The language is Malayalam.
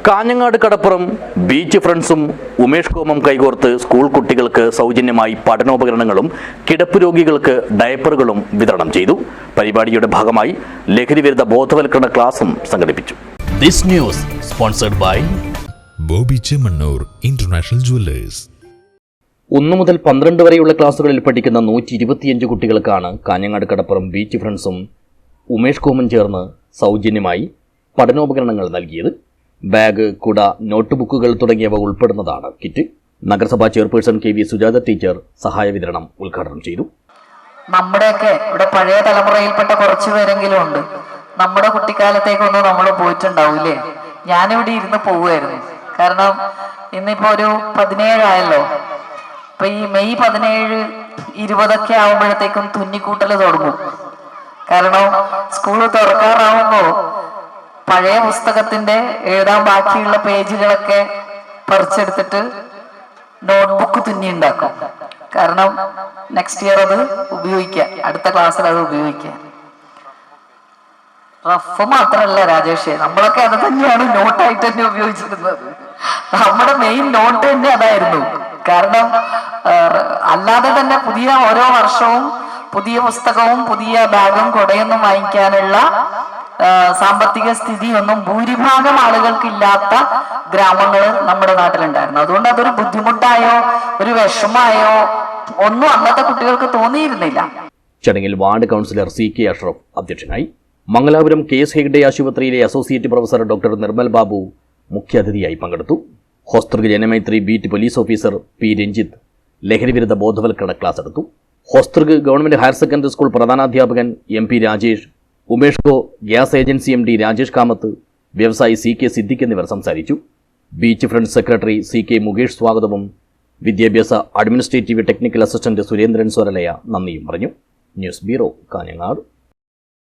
കാഞ്ഞങ്ങാട് കടപ്പുറം ബീച്ച് ഫ്രണ്ട്സും ഉമേഷ് കോമം കൈകോർത്ത് സ്കൂൾ കുട്ടികൾക്ക് സൗജന്യമായി പഠനോപകരണങ്ങളും കിടപ്പ് രോഗികൾക്ക് ഡയപ്പറുകളും വിതരണം ചെയ്തു. പരിപാടിയുടെ ഭാഗമായി ലഹരിവിരുദ്ധ ബോധവൽക്കരണ ക്ലാസും സംഘടിപ്പിച്ചു. This news sponsored by Bobby Chemmanur international jewellers. 1 മുതൽ 12 വരെയുള്ള ക്ലാസുകളിൽ പഠിക്കുന്ന 125 കുട്ടികൾക്കാണ് കാഞ്ഞങ്ങാട് കടപ്പുറം ബീച്ച് ഫ്രണ്ട്സും ഉമേഷ് കോമൻ ചേർന്ന് സൗജന്യമായി പഠനോപകരണങ്ങൾ നൽകിയത്. ബാഗ്, കുട, നോട്ട്ബുക്കുകൾ തുടങ്ങിയവ ഉൾപ്പെടുന്നതാണ് കിറ്റ്. നഗരസഭാ ചെയർപേഴ്സൺ KV സുജാത ടീച്ചർ സഹായ വിതരണം ഉദ്ഘാടനം ചെയ്തു. നമ്മുടെയൊക്കെ ഇവിടെ പഴയ തലമുറയിൽപ്പെട്ട കുറച്ചു പേരെങ്കിലും ഉണ്ട്. നമ്മുടെ കുട്ടിക്കാലത്തേക്കൊന്നും നമ്മൾ പോയിട്ടുണ്ടാവൂലേ? ഞാനിവിടെ ഇരുന്ന് പോവുമായിരുന്നു. കാരണം ഇന്നിപ്പോ ഒരു 17 ആയല്ലോ. ഇപ്പൊ ഈ മെയ് 17, 20 ആവുമ്പോഴത്തേക്കും തുന്നിക്കൂട്ടല് തുടങ്ങും. കാരണം സ്കൂള് തുറക്കാറാവുമ്പോ പഴയ പുസ്തകത്തിന്റെ എഴുതാൻ ബാക്കിയുള്ള പേജുകളൊക്കെ പറിച്ചെടുത്തിട്ട് നോട്ട്ബുക്ക് തുന്നി ഉണ്ടാക്കും. കാരണം നെക്സ്റ്റ് ഇയർ അത് ഉപയോഗിക്കാം, അടുത്ത ക്ലാസ്സിൽ അത് ഉപയോഗിക്കാം. റഫ് മാത്രമല്ല രാജേഷേ, നമ്മളൊക്കെ അത് തന്നെയാണ് നോട്ടായിട്ട് തന്നെ ഉപയോഗിച്ചിരുന്നത്. നമ്മുടെ മെയിൻ നോട്ട് തന്നെ അതായിരുന്നു. കാരണം അല്ലാതെ തന്നെ പുതിയ ഓരോ വർഷവും പുതിയ പുസ്തകവും പുതിയ ബാഗും കുടയൊന്നും വാങ്ങിക്കാനുള്ള സാമ്പത്തിക സ്ഥിതിയൊന്നും ഭൂരിഭാഗം ആളുകൾക്ക് ഇല്ലാത്ത ഗ്രാമങ്ങൾ നമ്മുടെ നാട്ടിലുണ്ടായിരുന്നു. അതുകൊണ്ട് അതൊരു ബുദ്ധിമുട്ടായോ ഒരു വിഷമായോ ഒന്നും അന്നത്തെ കുട്ടികൾക്ക് തോന്നിയിരുന്നില്ല. ചടങ്ങിൽ വാർഡ് കൗൺസിലർ CK അഷ്റഫ് അധ്യക്ഷനായി. മംഗലാപുരം KS ഹെഗ്ഡെ ആശുപത്രിയിലെ associate professor doctor Nirmal Babu മുഖ്യാതിഥിയായി പങ്കെടുത്തു. Hosdurg Janamaithri beat police officer P Ranjith ലഹരിവിരുദ്ധ ബോധവൽക്കരണ ക്ലാസ് എടുത്തു. Hosdurg government higher secondary school പ്രധാനാധ്യാപകൻ MP രാജേഷ്, ഉമേഷ് കോ gas agency MD Rajesh Kamath, വ്യവസായി CK സിദ്ദിഖ് എന്നിവർ സംസാരിച്ചു. Beach friends secretary CK Mukesh സ്വാഗതവും വിദ്യാഭ്യാസ administrative technical assistant Surendran Swaralaya നന്ദിയും പറഞ്ഞു. News bureau, Kanhangad.